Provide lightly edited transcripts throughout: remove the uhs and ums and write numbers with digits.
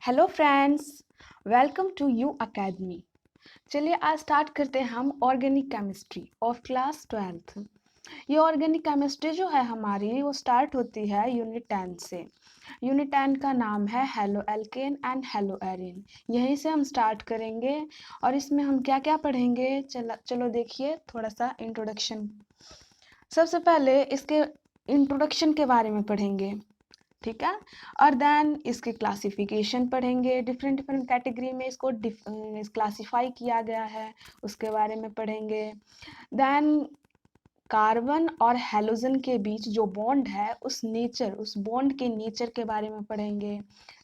Hello friends, welcome to U academy. चलिए आज start करते हैं हम organic chemistry of class 12th। ये ऑर्गेनिक केमिस्ट्री जो है हमारी वो स्टार्ट होती है यूनिट 10 से। यूनिट 10 का नाम है halo alkene and hello Erin. यहीं से हम स्टार्ट करेंगे और इसमें हम क्या क्या पढ़ेंगे चलो देखिए थोड़ा सा इंट्रोडक्शन। सबसे पहले इसके इंट्रोडक्शन के बारे में पढ़ेंगे, ठीक है। और देन इसके क्लासिफिकेशन पढ़ेंगे, डिफरेंट डिफरेंट कैटेगरी में इसको क्लासिफाई किया गया है, उसके बारे में पढ़ेंगे। देन कार्बन और हैलोजन के बीच जो बॉन्ड है उस बॉन्ड के नेचर के बारे में पढ़ेंगे।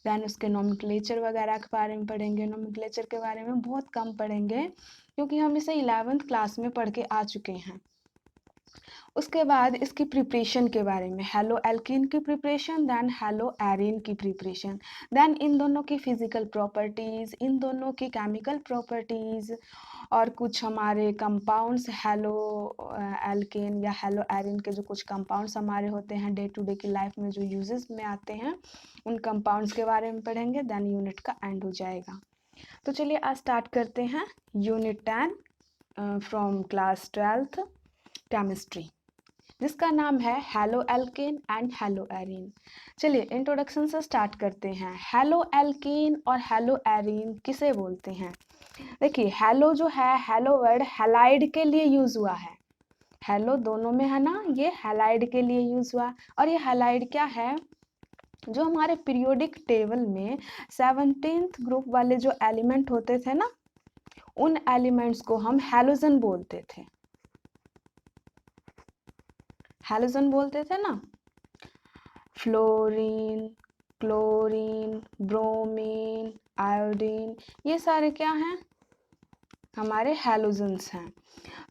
देन उसके नोमेनक्लेचर वगैरह के बारे में पढ़ेंगे। नोमेनक्लेचर के बारे में बहुत कम पढ़ेंगे क्योंकि हम इसे 11th क्लास में पढ़ के आ चुके हैं। उसके बाद इसकी प्रिपरेशन के बारे में, हेलो एल्कीन की प्रिपरेशन, देन हेलो एरिन की प्रिपरेशन, देन इन दोनों की फिजिकल प्रॉपर्टीज़, इन दोनों की केमिकल प्रॉपर्टीज़ और कुछ हमारे कंपाउंड्स हेलो एल्केन या हेलो एरिन के जो कुछ कंपाउंड्स हमारे होते हैं डे टू डे की लाइफ में जो यूजेस में आते हैं उन कंपाउंड्स के बारे में पढ़ेंगे। देन यूनिट का एंड हो जाएगा। तो चलिए आज स्टार्ट करते हैं unit 10 from class 12th chemistry, जिसका नाम है halo alkene and hello Erin. चलिए इंट्रोडक्शन से स्टार्ट करते हैं। हेलो एल्केन और हेलो एरिन किसे बोलते हैं? देखिए हेलो जो है, हेलो वर्ड हैलाइड के लिए यूज हुआ है। हेलो दोनों में है ना, ये हैलाइड के लिए यूज हुआ। और ये हैलाइड क्या है? जो हमारे पीरियोडिक टेबल में 17th ग्रुप वाले जो एलिमेंट होते थे ना, उन एलिमेंट्स को हम हैलोजन बोलते थे। हैलोजन बोलते थे ना। फ्लोरीन, क्लोरीन, ब्रोमीन, आयोडीन, ये सारे क्या हैं? हमारे हैलोजन्स हैं।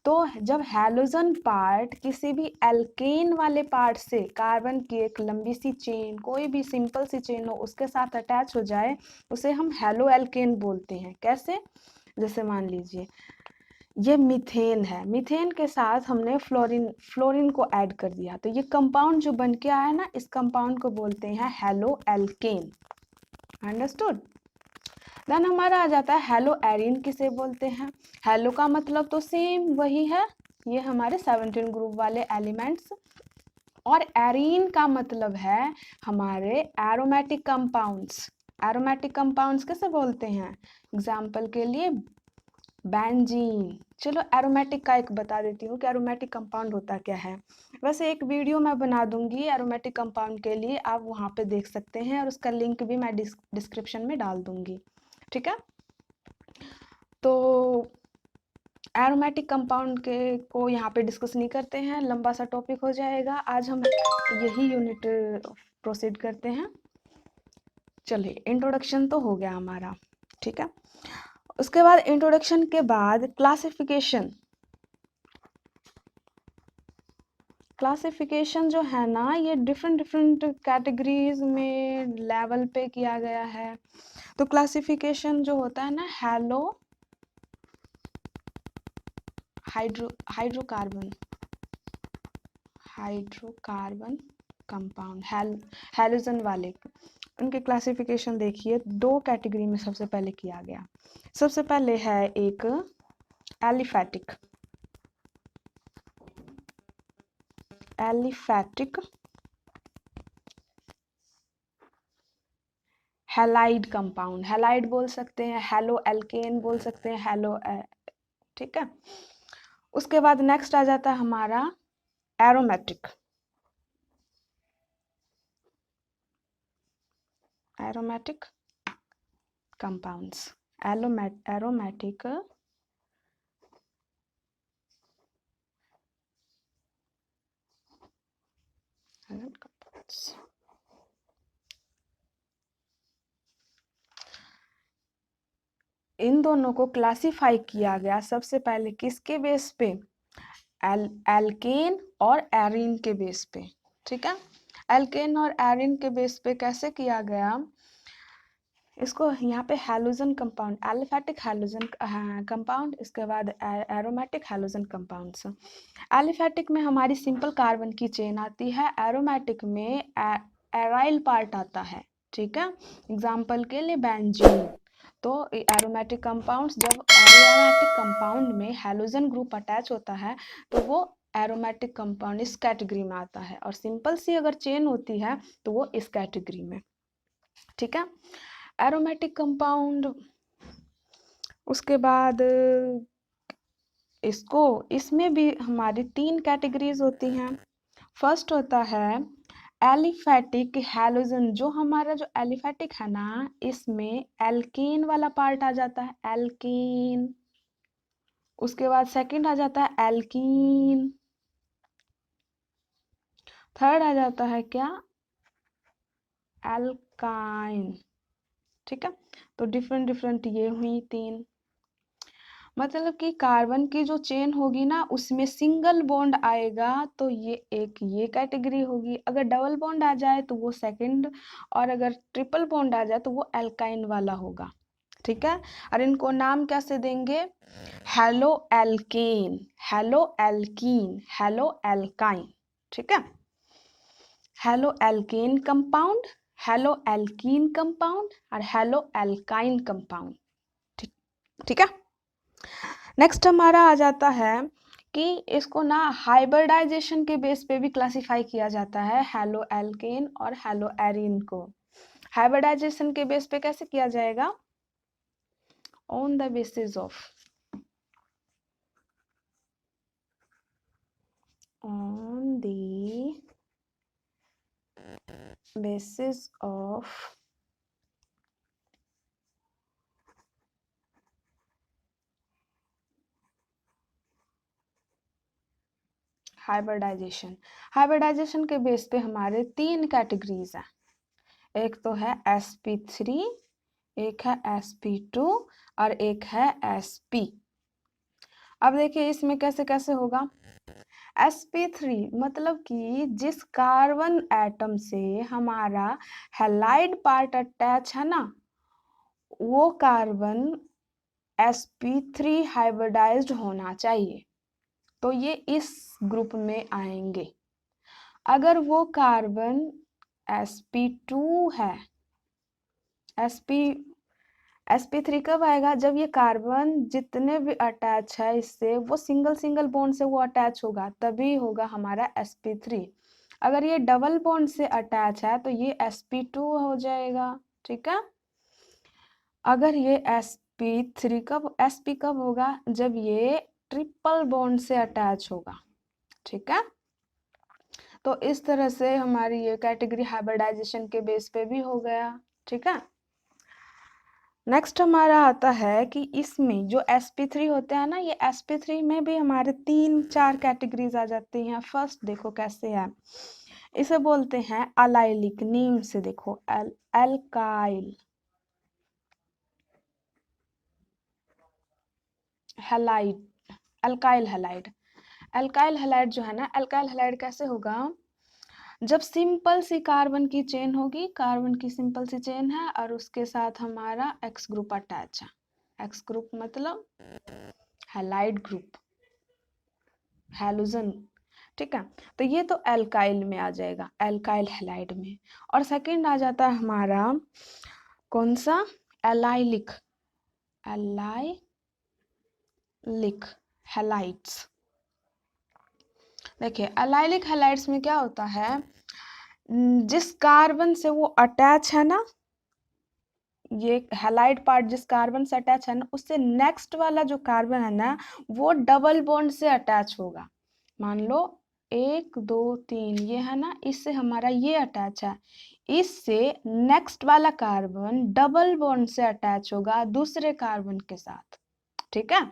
तो जब हैलोजन पार्ट किसी भी एल्केन वाले पार्ट से, कार्बन की एक लंबी सी चेन, कोई भी सिंपल सी चेन हो उसके साथ अटैच हो जाए, उसे हम हेलो एल्केन बोलते हैं। कैसे? जैसे मान लीजिए ये मीथेन है, मीथेन के साथ हमने फ्लोरीन को ऐड कर दिया, तो ये कंपाउंड जो बन के आया ना, इस कंपाउंड को बोलते हैं हेलो एल्केन। अंडरस्टूड? देन हमारा आ जाता है हेलो एरिन किसे बोलते हैं? हेलो का मतलब तो सेम वही है, ये हमारे 17 ग्रुप वाले एलिमेंट्स। और एरीन का मतलब है हमारे एरोमेटिक कंपाउंड्स। एरोमेटिक कंपाउंड्स किसे बोलते हैं? एग्जाम्पल के लिए बेंजीन। चलो एरोमेटिक का एक बता देती हूँ कि एरोमेटिक कंपाउंड होता क्या है। वैसे एक वीडियो मैं बना दूंगी एरोमेटिक कंपाउंड के लिए, आप वहाँ पे देख सकते हैं और उसका लिंक भी मैं डिस्क्रिप्शन में डाल दूंगी, ठीक है। तो एरोमेटिक कंपाउंड के को यहाँ पे डिस्कस नहीं करते हैं, लंबा सा टॉपिक हो जाएगा। आज हम यही यूनिट प्रोसीड करते हैं। चलिए इंट्रोडक्शन तो हो गया हमारा, ठीक है। उसके बाद इंट्रोडक्शन के बाद क्लासिफिकेशन। क्लासिफिकेशन जो है ना, ये डिफरेंट डिफरेंट कैटेगरीज में लेवल पे किया गया है। तो क्लासिफिकेशन जो होता है ना, हाइड्रोकार्बन कंपाउंड, हैलोजन वाले, उनके क्लासिफिकेशन देखिए दो कैटेगरी में सबसे पहले किया गया। सबसे पहले है एक एलिफैटिक हैलाइड कंपाउंड, हैलाइड बोल सकते हैं, हेलो एल्केन बोल सकते हैं, ठीक है। उसके बाद नेक्स्ट आ जाता है हमारा एरोमेटिक कंपाउंड्स, एरोमेटिक कंपाउंड्स। इन दोनों को क्लासिफाई किया गया सबसे पहले किसके बेस पे? एल्केन और एरिन के बेस पे, ठीक है। एल्केन और एरिन के बेस पे कैसे किया गया? इसको यहाँ पे halogen compound, aliphatic halogen compound, इसके बाद एरोमेटिक हैलोजन कंपाउंड्स। एलिफैटिक में हमारी सिंपल कार्बन की चेन आती है, एरोमेटिक में एराइल पार्ट आता है, ठीक है। एग्जाम्पल के लिए बेंजीन। तो एरोमेटिक कंपाउंड्स, जब एरोमेटिक कंपाउंड में हैलोजन ग्रुप अटैच होता है तो वो एरोमेटिक कंपाउंड इस कैटेगरी में आता है, और सिंपल सी अगर चेन होती है तो वो इस कैटेगरी में। ठीक है। एरोमेटिक कंपाउंड, उसके बाद इसमें भी हमारी 3 कैटेगरीज होती हैं। फर्स्ट होता है एलिफेटिक हैलोजन। जो हमारा जो एलिफेटिक है ना, इसमें एल्कीन वाला पार्ट आ जाता है, एल्कीन। उसके बाद सेकंड आ जाता है एल्कीन। थर्ड आ जाता है क्या, एल्काइन। ठीक है। तो डिफरेंट डिफरेंट ये हुई 3। मतलब कि कार्बन की जो चेन होगी ना, उसमें सिंगल बॉन्ड आएगा तो ये कैटेगरी होगी। अगर डबल बॉन्ड आ जाए तो वो सेकंड, और अगर ट्रिपल बॉन्ड आ जाए तो वो एल्काइन वाला होगा। ठीक है। और इनको नाम कैसे देंगे, halo alkane, hello alkene, hello alkyne. ठीक है। Halo alkene compound, hello alkene compound और हेलो एल्काइन कंपाउंड। ठीक, ठीक है। नेक्स्ट हमारा आ जाता है कि इसको ना हाइब्रिडाइजेशन के बेस पे भी क्लासिफाई किया जाता है, हेलो एल्केन और हेलो एरीन को। हाइब्रिडाइजेशन के बेस पे कैसे किया जाएगा, on the basis of, on the basis of hybridisation. Hybridisation के बेस पे हमारे 3 कैटेगरीज हैं। एक तो है sp3, एक है sp2 और एक है sp। अब देखिए इसमें कैसे कैसे होगा। sp3 मतलब कि जिस कार्बन एटम से हमारा हैलाइड पार्ट अटैच है ना, वो कार्बन sp3 हाइब्रिडाइज्ड होना चाहिए, तो ये इस ग्रुप में आएंगे। अगर वो कार्बन sp2 है, sp3 कब आएगा, जब ये कार्बन जितने भी अटैच है इससे वो सिंगल सिंगल बॉन्ड से वो अटैच होगा, तभी होगा हमारा sp3। अगर ये डबल बॉन्ड से अटैच है तो ये sp2 हो जाएगा। ठीक है। अगर ये sp कब होगा, जब ये ट्रिपल बॉन्ड से अटैच होगा। ठीक है। तो इस तरह से हमारी ये कैटेगरी हाइब्रिडाइजेशन के बेस पे भी हो गया। ठीक है। नेक्स्ट हमारा आता है कि इसमें जो sp3 होते हैं ना, ये sp3 में भी हमारे 3-4 कैटेगरीज आ जाती हैं। फर्स्ट देखो कैसे है, इसे बोलते हैं अलाइलिक। नेम से देखो, alkyl halide, alkyl halide. Alkyl halide जो है ना, अल्काइल हैलाइड कैसे होगा, जब सिंपल सी कार्बन की चेन होगी, कार्बन की सिंपल सी चेन है और उसके साथ हमारा एक्स ग्रुप अटैच है। एक्स ग्रुप मतलब हैलाइड ग्रुप, हैलोजन। ठीक है। तो ये तो एल्काइल में आ जाएगा, एल्काइल हैलाइड में। और सेकंड आ जाता है हमारा कौन सा, एलाइलिक, एलाइलिक हैलाइड्स। देखिए एलाइलिक हैलाइड्स में क्या होता है, जिस कार्बन से वो अटैच है ना, ये हैलाइड पार्ट जिस कार्बन से अटैच है ना, उससे नेक्स्ट वाला जो कार्बन है ना, वो डबल बॉन्ड से अटैच होगा। मान लो 1 2 3 ये है ना, इससे हमारा ये अटैच है, इससे नेक्स्ट वाला कार्बन डबल बॉन्ड से अटैच होगा दूसरे कार्बन के साथ। ठीक है।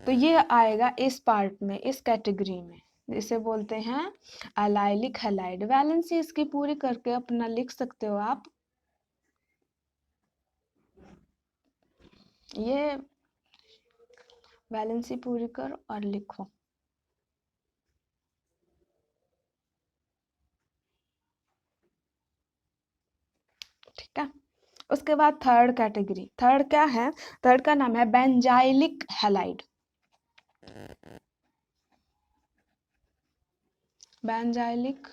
तो ये आएगा इस पार्ट में, इस कैटेगरी में, इसे बोलते हैं अलाइलिक हैलाइड। वैलेंसी इसकी पूरी करके अपना लिख सकते हो आप, ये वैलेंसी पूरी करो और लिखो। ठीक है। उसके बाद थर्ड कैटेगरी, थर्ड क्या है, थर्ड का नाम है बेंजाइलिक हैलाइड। Benzylic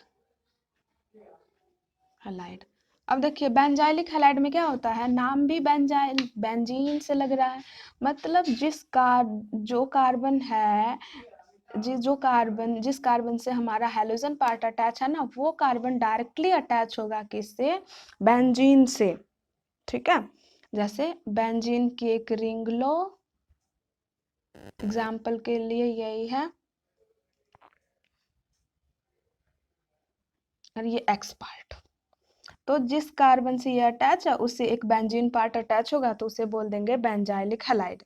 halide. अब देखिए बेंजाइलिक हैलाइड में क्या होता है, नाम भी बेंजीन से लग रहा है, मतलब जो कार्बन है, जिस कार्बन से हमारा हैलोजन पार्ट अटैच है ना, वो कार्बन डायरेक्टली अटैच होगा किससे, बेंजीन से। ठीक है, जैसे बेंजीन की एक रिंग लो, एग्जाम्पल के लिए यही है, और ये एक्स पार्ट, तो जिस कार्बन से ये अटैच है उससे एक बेंजीन पार्ट अटैच होगा तो उसे बोल देंगे बेंजाइलिक हैलाइड।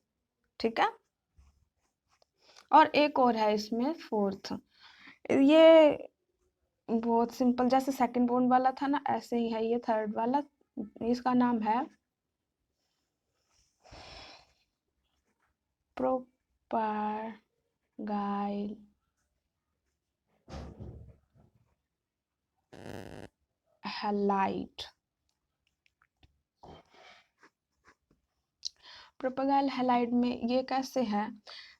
ठीक है, और एक और है इसमें फोर्थ, ये बहुत सिंपल, जैसे सेकंड बॉन्ड वाला था ना ऐसे ही है ये थर्ड वाला, इसका नाम है प्रोपागाइल हैलाइड। प्रोपागाइल हैलाइड में ये कैसे है,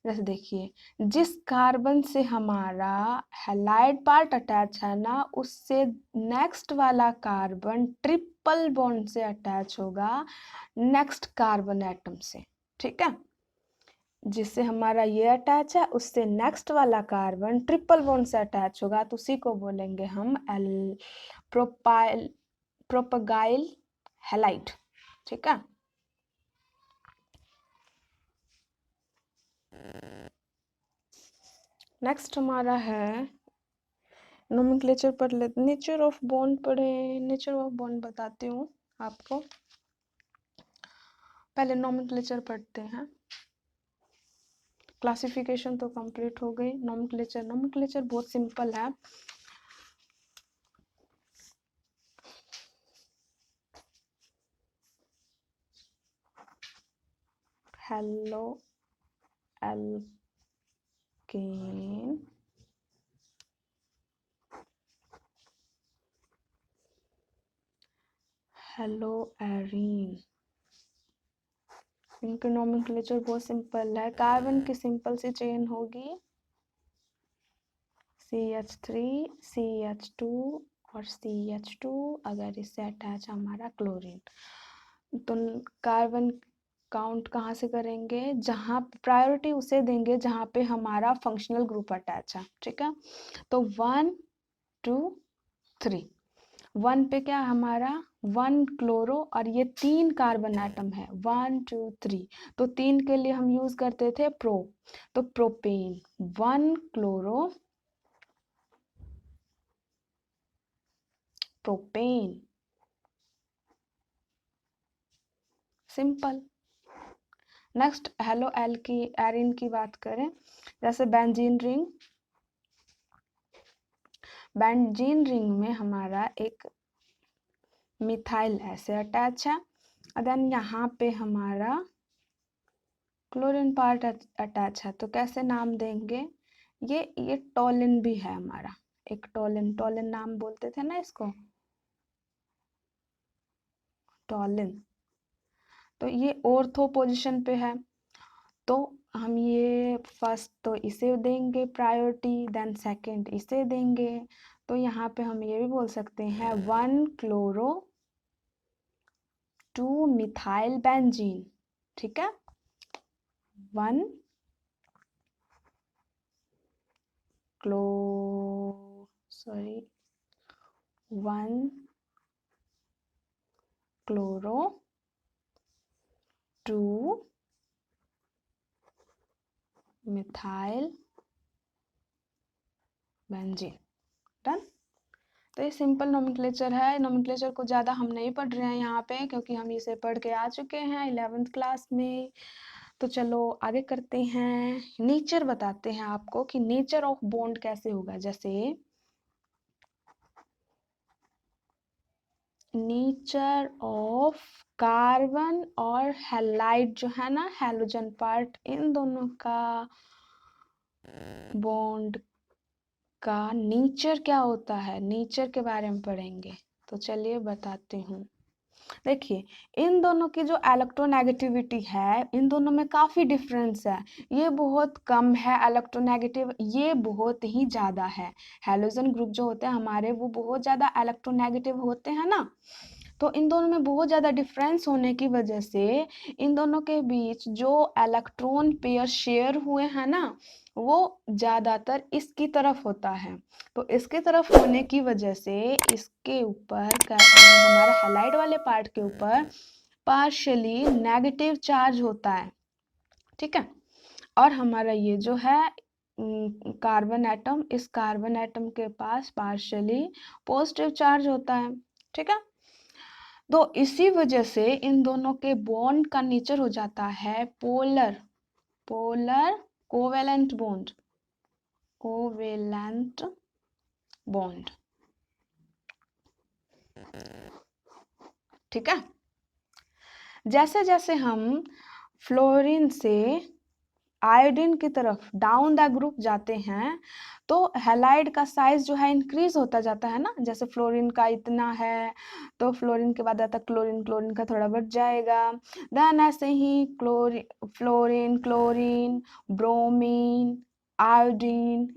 जैसे देखिए जिस कार्बन से हमारा हैलाइड पार्ट अटैच है ना, उससे नेक्स्ट वाला कार्बन ट्रिपल बॉन्ड से अटैच होगा नेक्स्ट कार्बन एटम से। ठीक है, जिससे हमारा ये अटैच है उससे नेक्स्ट वाला कार्बन ट्रिपल बॉन्ड से अटैच होगा, तो उसी को बोलेंगे हम प्रोपागाइल हैलाइड। ठीक है, नेक्स्ट हमारा है नोमेनक्लेचर पढ़ लेते, नेचर ऑफ बॉन्ड पढ़े, नेचर ऑफ बॉन्ड बताती हूँ आपको, पहले नोमेनक्लेचर पढ़ते हैं। क्लासिफिकेशन तो कंप्लीट हो गई, नोमेनक्लेचर बहुत सिंपल है। हेलो एल्केन, हेलो एरीन, इनके नोमेनक्लेचर बहुत सिंपल है। कार्बन की सिंपल सी चेन होगी CH3 CH2 और CH2, अगर इससे अटैच हमारा क्लोरीन, तो कार्बन काउंट कहाँ से करेंगे, जहाँ प्रायोरिटी उसे देंगे जहाँ पे हमारा फंक्शनल ग्रुप अटैच है। ठीक है, तो 1 2 3, 1 पे क्या हमारा 1 क्लोरो, और ये 3 कार्बन एटम है 1 2 3, तो 3 के लिए हम यूज करते थे प्रो, तो propane 1 chloro propane, simple. Next hello Erin की बात करें, जैसे बेंजीन रिंग में हमारा एक मिथाइल ऐसे अटैच है, और देन यहाँ पे हमारा क्लोरीन पार्ट अटैच है, तो कैसे नाम देंगे, ये टोलिन भी है हमारा, एक टोलिन नाम बोलते थे ना इसको, टोलिन, तो ये ऑर्थो पोजीशन पे है, तो हम ये फर्स्ट तो इसे देंगे प्रायोरिटी, देन सेकंड इसे देंगे, तो यहाँ पे हम ये भी बोल सकते हैं 1 क्लोरो 2 मिथाइल बेंजीन। ठीक है, 1 क्लो 1 क्लोरो 2 मिथाइल बेंजीन, डन। तो ये सिंपल नोमेनक्लेचर है, नोमेनक्लेचर को ज़्यादा हम नहीं पढ़ रहे हैं यहाँ पे, क्योंकि हम इसे पढ़ के आ चुके हैं 11th क्लास में। तो चलो आगे करते हैं, नेचर बताते हैं आपको कि नेचर ऑफ बॉन्ड कैसे होगा। जैसे नेचर ऑफ कार्बन और हैलाइड जो है ना, हैलोजन पार्ट, इन दोनों का बॉन्ड का नेचर क्या होता है, नेचर के बारे में पढ़ेंगे। तो चलिए बताती हूँ। देखिए इन दोनों की जो इलेक्ट्रोनेगेटिविटी है, इन दोनों में काफी डिफरेंस है, ये बहुत कम है इलेक्ट्रोनेगेटिव, ये बहुत ही ज्यादा है। हैलोजन ग्रुप जो होते हैं हमारे, वो बहुत ज्यादा इलेक्ट्रोनेगेटिव होते हैं ना, तो इन दोनों में बहुत ज़्यादा डिफरेंस होने की वजह से इन दोनों के बीच जो इलेक्ट्रॉन पेयर शेयर हुए हैं ना, वो ज़्यादातर इसकी तरफ होता है। तो इसकी तरफ होने की वजह से इसके ऊपर हमारे हैलाइड वाले पार्ट के ऊपर पार्शियली नेगेटिव चार्ज होता है, ठीक है। और हमारा ये जो है कार्बन एटम, इस कार्बन एटम के पास पार्शियली पॉजिटिव चार्ज होता है, ठीक है। तो इसी वजह से इन दोनों के बॉन्ड का नेचर हो जाता है polar, polar covalent bond, covalent bond, ठीक है। जैसे जैसे हम फ्लोरीन से आयोडीन की तरफ डाउन द ग्रुप जाते हैं, तो हैलाइड का साइज जो है इंक्रीज होता जाता है ना। जैसे फ्लोरीन का इतना है, तो फ्लोरीन के बाद आता क्लोरीन, क्लोरीन का थोड़ा बढ़ जाएगा। देन ऐसे ही फ्लोरीन, क्लोरीन, ब्रोमीन, आयोडीन,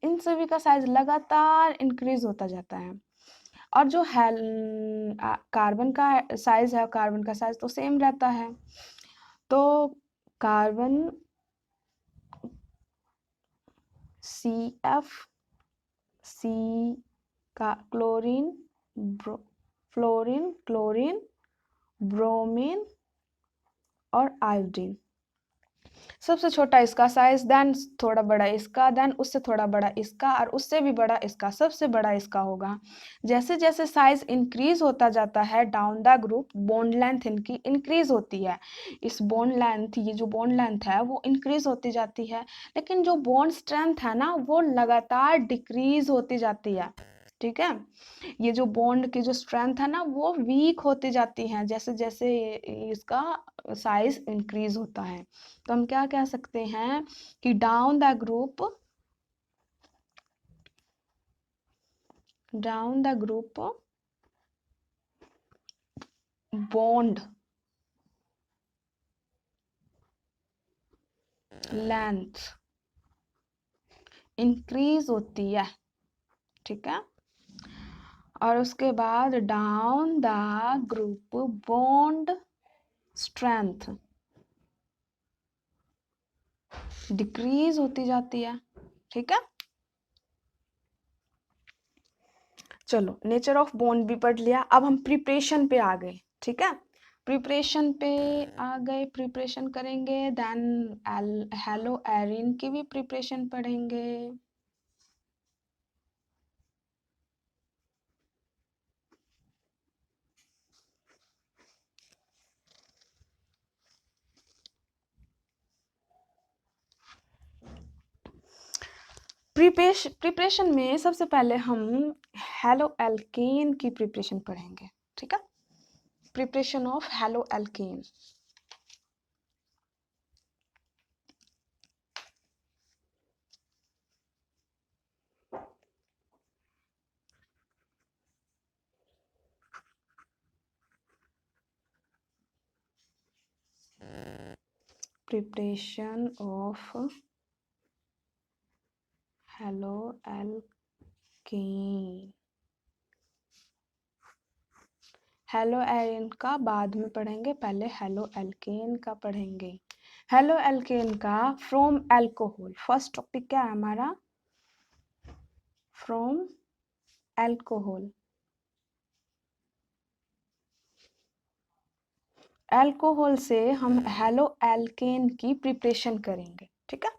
इन सभी का साइज लगातार इंक्रीज होता जाता है। और जो कार्बन का साइज है, कार्बन का साइज तो सेम रहता है। तो कार्बन CF, C का क्लोरीन, फ्लोरीन, क्लोरीन, ब्रोमीन और आयोडीन, सबसे छोटा इसका साइज, देन थोड़ा बड़ा इसका, देन उससे थोड़ा बड़ा इसका, और उससे भी बड़ा इसका, सबसे बड़ा इसका होगा। जैसे जैसे साइज इंक्रीज होता जाता है down the group, bond length इनकी इंक्रीज होती है। इस बॉन्ड लेंथ, ये जो बॉन्ड लेंथ है वो इंक्रीज होती जाती है, लेकिन जो बॉन्ड स्ट्रेंथ है ना वो लगातार डिक्रीज होती जाती है, ठीक है। ये जो बॉन्ड की जो स्ट्रेंथ है ना वो वीक होती जाती है जैसे जैसे इसका साइज इंक्रीज होता है। तो हम क्या कह सकते हैं कि down the group, down the group bond length increase होती है, ठीक है। और उसके बाद down the group bond strength decrease होती जाती है, ठीक है। चलो नेचर ऑफ बॉन्ड भी पढ़ लिया, अब हम प्रिपरेशन पे आ गए, ठीक है। प्रिपरेशन पे आ गए, प्रिपरेशन करेंगे, देन हेलो एरिन की भी प्रिपरेशन पढ़ेंगे। प्रिपरेशन में सबसे पहले हम हेलो एल्केन की प्रिपरेशन पढ़ेंगे, ठीक है। Preparation of halo alkane. Preparation of halo alkane. Hello Erin का बाद में पढ़ेंगे, पहले हेलो एल्केन का पढ़ेंगे। हेलो एल्केन का फ्रॉम एल्कोहल, फर्स्ट टॉपिक क्या है हमारा, फ्रॉम एल्कोहल। एल्कोहल से हम हेलो एल्केन की प्रिपरेशन करेंगे, ठीक है।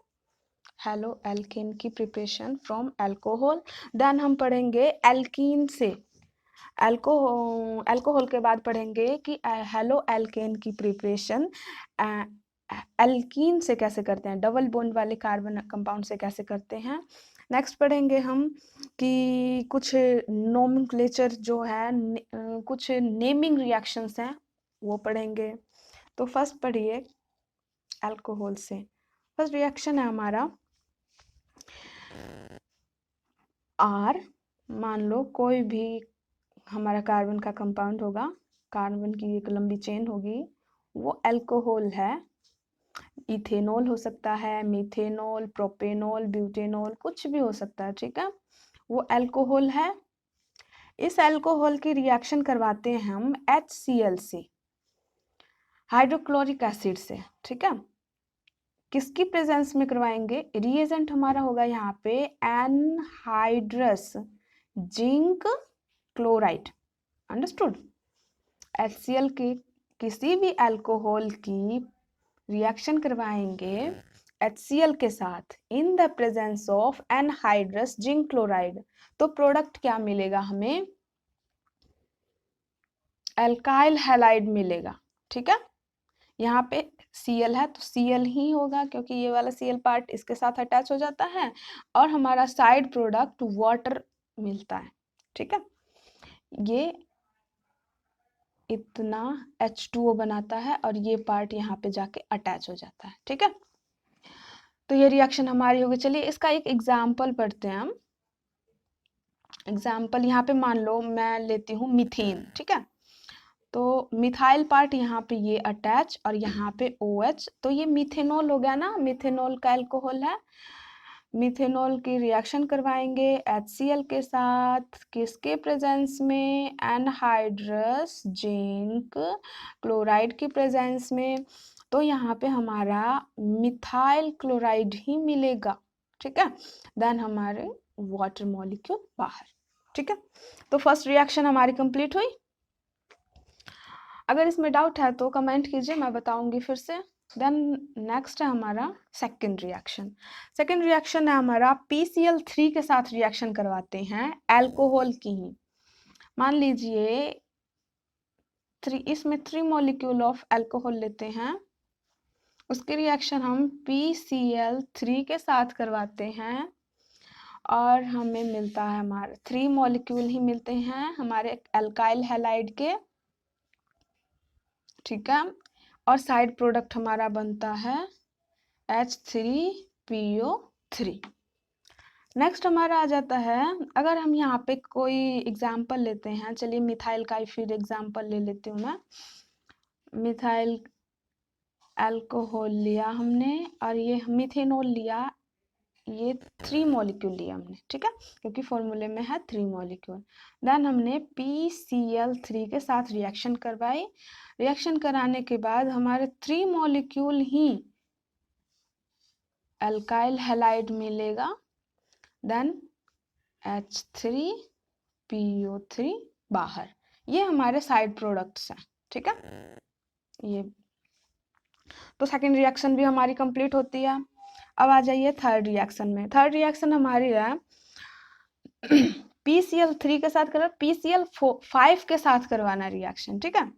हेलो एल्केन की प्रिपरेशन फ्रॉम एल्कोहल, देन हम पढ़ेंगे एल्कीन से, अल्कोहल के बाद पढ़ेंगे कि हेलो एल्केन की प्रिपरेशन एल्कीन से कैसे करते हैं, डबल बॉन्ड वाले कार्बन कंपाउंड से कैसे करते हैं। नेक्स्ट पढ़ेंगे हम कि कुछ नोमेनक्लेचर जो है, कुछ नेमिंग रिएक्शंस हैं वो पढ़ेंगे। तो फर्स्ट पढ़िए अल्कोहल से, फर्स्ट रिएक्शन है हमारा आर। मान लो कोई भी हमारा कार्बन का कंपाउंड होगा, कार्बन की एक लंबी चेन होगी, वो अल्कोहल है। इथेनॉल हो सकता है, मीथेनॉल, प्रोपेनॉल, ब्यूटेनॉल, कुछ भी हो सकता है, ठीक है। वो अल्कोहल है। इस अल्कोहल की रिएक्शन करवाते हैं हम HCl से, हाइड्रोक्लोरिक एसिड से, ठीक है। किसकी प्रेजेंस में करवाएंगे? रिएजेंट हमारा होगा यहाँ पे anhydrous zinc chloride, understood. HCl के किसी भी अल्कोहल की रिएक्शन करवाएंगे HCl के साथ in the presence of anhydrous zinc chloride, तो प्रोडक्ट क्या मिलेगा हमें? एल्काइल हैलाइड मिलेगा, ठीक है। यहाँ पे Cl है तो Cl ही होगा, क्योंकि ये वाला Cl पार्ट इसके साथ अटैच हो जाता है और हमारा साइड प्रोडक्ट वाटर मिलता है, ठीक है। ये इतना H2O बनाता है और ये पार्ट यहाँ पे जाके अटैच हो जाता है, ठीक है। तो ये रिएक्शन हमारी होगी। चलिए इसका एक एग्जाम्पल पढ़ते हैं हम। एग्जाम्पल यहाँ पे मान लो मैं लेती हूँ मीथेन, ठीक है। तो मिथाइल पार्ट यहाँ पे ये अटैच और यहाँ पे OH, तो ये मिथेनॉल हो गया ना, मिथेनॉल का अल्कोहल है। मिथेनॉल की रिएक्शन करवाएंगे HCl के साथ, किसके प्रेजेंस में? एनहाइड्रस जिंक क्लोराइड की प्रेजेंस में, तो यहाँ पे हमारा मिथाइल क्लोराइड ही मिलेगा, ठीक है। देन हमारे वाटर मॉलिक्यूल बाहर, ठीक है। तो फर्स्ट रिएक्शन हमारी कंप्लीट हुई। अगर इसमें डाउट है तो कमेंट कीजिए, मैं बताऊंगी फिर से। देन नेक्स्ट है हमारा सेकेंड रिएक्शन। सेकेंड रिएक्शन है हमारा PCl3 के साथ रिएक्शन करवाते हैं अल्कोहल की ही। मान लीजिए इसमें 3 मॉलिक्यूल ऑफ अल्कोहल लेते हैं, उसकी रिएक्शन हम PCl3 के साथ करवाते हैं और हमें मिलता है हमारे 3 मॉलिक्यूल ही मिलते हैं हमारे अल्काइल हैलाइड के, ठीक है। और साइड प्रोडक्ट हमारा बनता है H3PO3। नेक्स्ट हमारा आ जाता है, अगर हम यहाँ पे कोई एग्जाम्पल लेते हैं, चलिए मिथाइल का ही फिर एग्जाम्पल ले लेती हूँ मैं। मिथाइल अल्कोहल लिया हमने और ये मिथेनॉल लिया, ये 3 मॉलिक्यूल लिया हमने, ठीक है, क्योंकि फॉर्मूले में है 3 मॉलिक्यूल। देन हमने PCl3 के साथ रिएक्शन करवाई। रिएक्शन कराने के बाद हमारे 3 मॉलिक्यूल ही अल्काइल हैलाइड मिलेगा, देन H3PO3 बाहर। ये हमारे साइड प्रोडक्ट्स हैं, ठीक है। ये तो सेकेंड रिएक्शन भी हमारी कंप्लीट होती है। अब आ जाइए थर्ड रिएक्शन में। थर्ड रिएक्शन हमारी है PCl3 के साथ करवा, PCl5 के साथ करवाना रिएक्शन, ठीक है।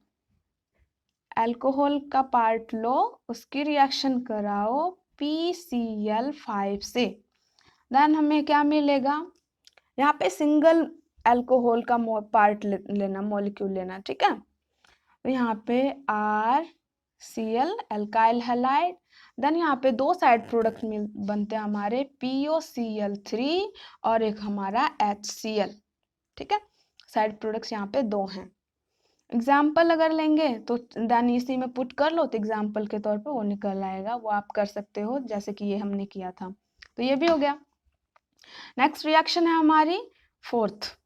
अल्कोहल का पार्ट लो, उसकी रिएक्शन कराओ PCl5 से, देन हमें क्या मिलेगा? यहाँ पे सिंगल अल्कोहल का पार्ट लेना, मॉलिक्यूल लेना, ठीक है। तो यहाँ पे RCl अल्काइल हैलाइड, देन यहाँ पे 2 साइड प्रोडक्ट बनते हैं हमारे POCl3 और एक हमारा HCl, ठीक है। साइड प्रोडक्ट्स यहाँ पे 2 हैं। एग्जाम्पल अगर लेंगे तो देन इसी में पुट कर लो तो एग्जाम्पल के तौर पे वो निकल आएगा, वो आप कर सकते हो जैसे कि ये हमने किया था। तो ये भी हो गया। नेक्स्ट रिएक्शन है हमारी फोर्थ।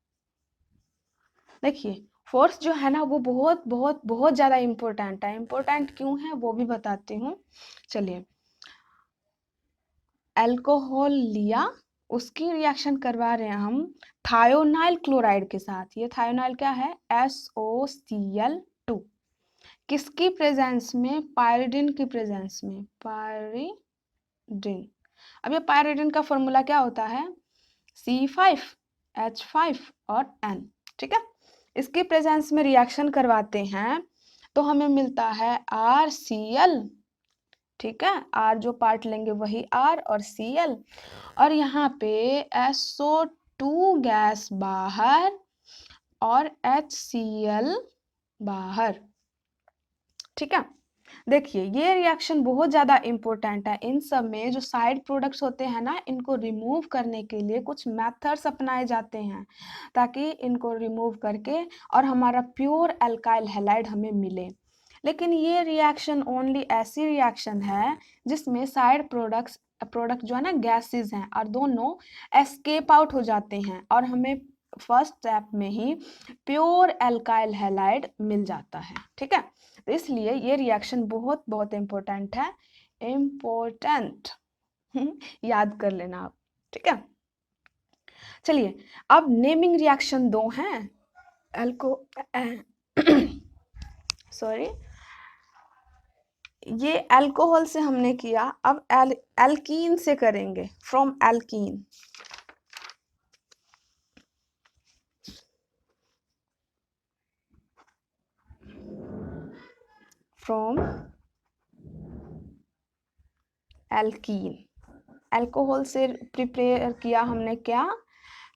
देखिए फोर्थ जो है ना वो बहुत बहुत बहुत ज़्यादा इम्पोर्टेंट है। इम्पोर्टेंट क्यों है वो भी बताती हूँ। चलिए अल्कोहल लिया, उसकी रिएक्शन करवा रहे हैं हम थायोनाइल क्लोराइड के साथ। ये थायोनाइल क्या है? SOCl2। किसकी प्रेजेंस में? पायरिडिन की प्रेजेंस में, पायरिडिन। अब ये पायरिडिन का फॉर्मूला क्या होता है? C5H5 और N, ठीक है। इसकी प्रेजेंस में रिएक्शन करवाते हैं तो हमें मिलता है RCl, ठीक है। R जो पार्ट लेंगे वही R और Cl, और यहाँ पे SO2 गैस बाहर और HCl बाहर, ठीक है। देखिए ये रिएक्शन बहुत ज़्यादा इम्पोर्टेंट है। इन सब में जो साइड प्रोडक्ट्स होते हैं ना, इनको रिमूव करने के लिए कुछ मेथड्स अपनाए जाते हैं ताकि इनको रिमूव करके और हमारा प्योर अल्काइल हैलाइड हमें मिले। लेकिन ये रिएक्शन ओनली ऐसी रिएक्शन है जिसमें साइड प्रोडक्ट जो है ना गैसेस हैं और दोनों एस्केप आउट हो जाते हैं और हमें फर्स्ट स्टेप में ही प्योर एल्काइल हैलाइड मिल जाता है। ठीक है, तो इसलिए ये रिएक्शन बहुत बहुत इम्पोर्टेंट है, इम्पोर्टेंट याद कर लेना आप। ठीक है, चलिए अब नेमिंग रिएक्शन दो हैं, एल्को सॉरी, ये अल्कोहल से हमने किया, अब एल्कीन से करेंगे, from alkene. From alkene, alcohol से प्रिपेयर किया हमने क्या,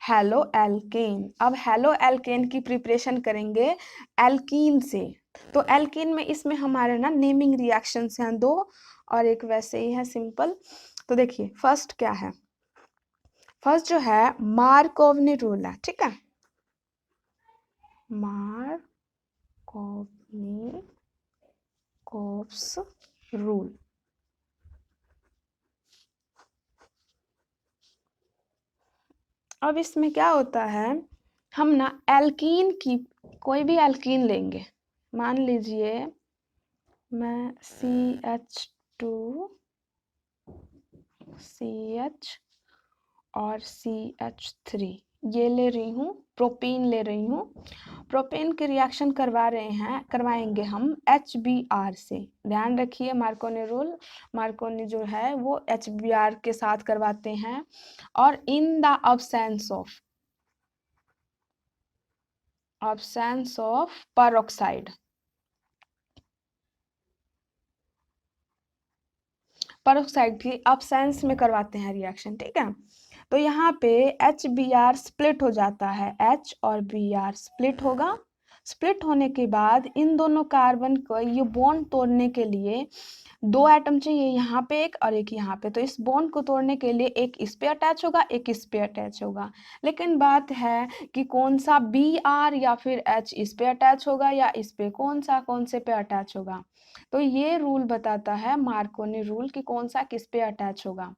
हेलो एल्केन। अब हेलो एल्केन की प्रिपरेशन करेंगे एल्कीन से। तो एल्कीन में इसमें हमारे ना नेमिंग रिएक्शंस हैं दो, और एक वैसे ही है सिंपल। तो देखिए फर्स्ट क्या है, फर्स्ट जो है मार्कोवनी रूल है। ठीक है, मार्कोवनी रूल। अब इसमें क्या होता है, हम ना एल्कीन की कोई भी एल्कीन लेंगे, मान लीजिए मैं CH2 CH और CH3 ये ले रही हूँ, प्रोपेन ले रही हूँ। प्रोपेन के रिएक्शन करवाएंगे हम HBr से। ध्यान रखिए मार्कोनी रूल, मार्कोनी जो है वो HBr के साथ करवाते हैं। और in the absence of peroxide, peroxide की अब्सेंस में करवाते हैं रिएक्शन। ठीक है, तो यहाँ पे HBr स्प्लिट हो जाता है, H और Br स्प्लिट होगा। स्प्लिट होने के बाद इन दोनों कार्बन को ये बॉन्ड तोड़ने के लिए दो एटम चाहिए, यहाँ पे एक और एक यहाँ पे। तो इस बॉन्ड को तोड़ने के लिए एक इस पे अटैच होगा, एक इस पे अटैच होगा। लेकिन बात है कि कौन सा Br या फिर H इस पे अटैच होगा या इस पे, कौन से पे अटैच होगा। तो ये रूल बताता है मार्कोनी रूल कि कौन सा किस पे अटैच होगा।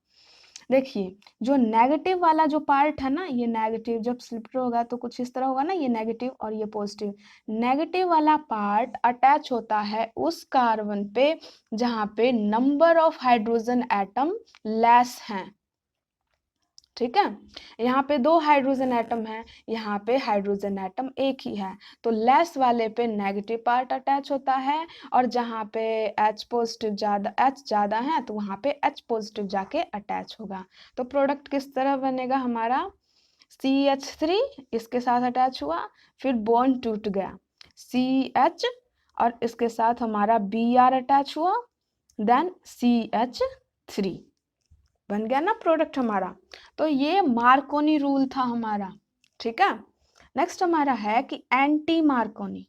देखिए जो नेगेटिव वाला जो पार्ट है ना, ये नेगेटिव जब स्प्लिट होगा तो कुछ इस तरह होगा ना, ये नेगेटिव और ये पॉजिटिव। नेगेटिव वाला पार्ट अटैच होता है उस कार्बन पे जहां पे number of hydrogen atom less हैं। ठीक है, यहाँ पे दो हाइड्रोजन एटम है, यहाँ पे हाइड्रोजन एटम एक ही है। तो लेस वाले पे नेगेटिव पार्ट अटैच होता है, और जहाँ पे H पॉजिटिव ज्यादा है तो वहाँ पे H पॉजिटिव जाके अटैच होगा। तो प्रोडक्ट किस तरह बनेगा हमारा, CH3 इसके साथ अटैच हुआ, फिर बॉन्ड टूट गया, CH और इसके साथ हमारा Br अटैच हुआ, देन CH3 बन गया ना प्रोडक्ट हमारा। तो ये मार्कोनी रूल था हमारा। ठीक है, नेक्स्ट हमारा है कि एंटी मार्कोनी।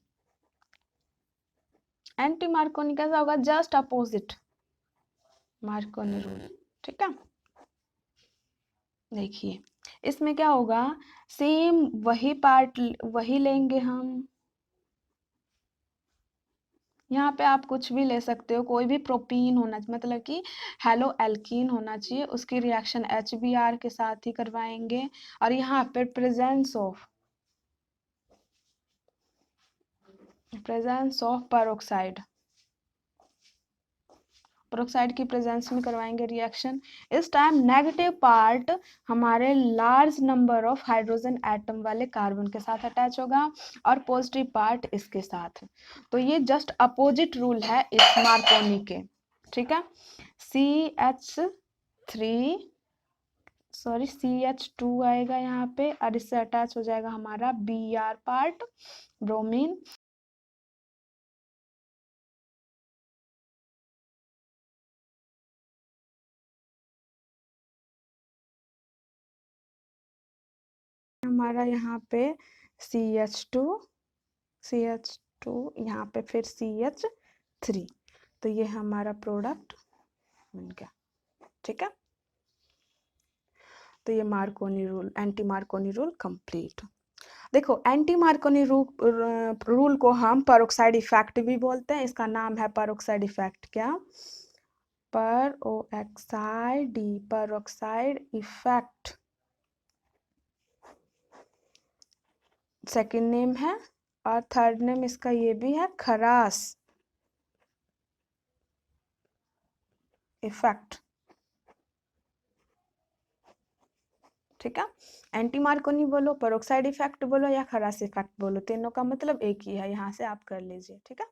एंटी मार्कोनी कैसा होगा, जस्ट अपोजिट मार्कोनी रूल। ठीक है, देखिए इसमें क्या होगा, सेम वही पार्ट वही लेंगे हम। यहाँ पे आप कुछ भी ले सकते हो, कोई भी प्रोपीन होना, मतलब कि हेलो एल्कीन होना चाहिए, उसकी रिएक्शन HBr के साथ ही करवाएंगे। और यहाँ पे प्रेजेंस ऑफ पेरोक्साइड, पेरोक्साइड की प्रेजेंस में करवाएंगे रिएक्शन। इस टाइम नेगेटिव पार्ट हमारे large number of hydrogen atom वाले कार्बन के साथ अटैच होगा, और पॉजिटिव पार्ट इसके साथ। तो ये जस्ट अपोजिट रूल है इस मार्कोनी के। ठीक है, CH2 आएगा यहाँ पे, और इससे अटैच हो जाएगा हमारा Br पार्ट, ब्रोमीन। हमारा यहाँ पे CH2 यहाँ पे फिर CH3, तो ये हमारा प्रोडक्ट बन गया। ठीक है, तो ये Markovnikov rule, anti Markovnikov rule complete. देखो एंटी मार्कोनी रूल को हम पेरोक्साइड इफेक्ट भी बोलते हैं, इसका नाम है पेरोक्साइड इफेक्ट। क्या, पेरोक्साइड इफेक्ट। सेकंड नेम है, और थर्ड नेम इसका ये भी है, खरास इफेक्ट। ठीक है, एंटी मार्कोनी बोलो, पेरोक्साइड इफेक्ट बोलो, या खरास इफेक्ट बोलो, तीनों का मतलब एक ही है, यहाँ से आप कर लीजिए। ठीक है,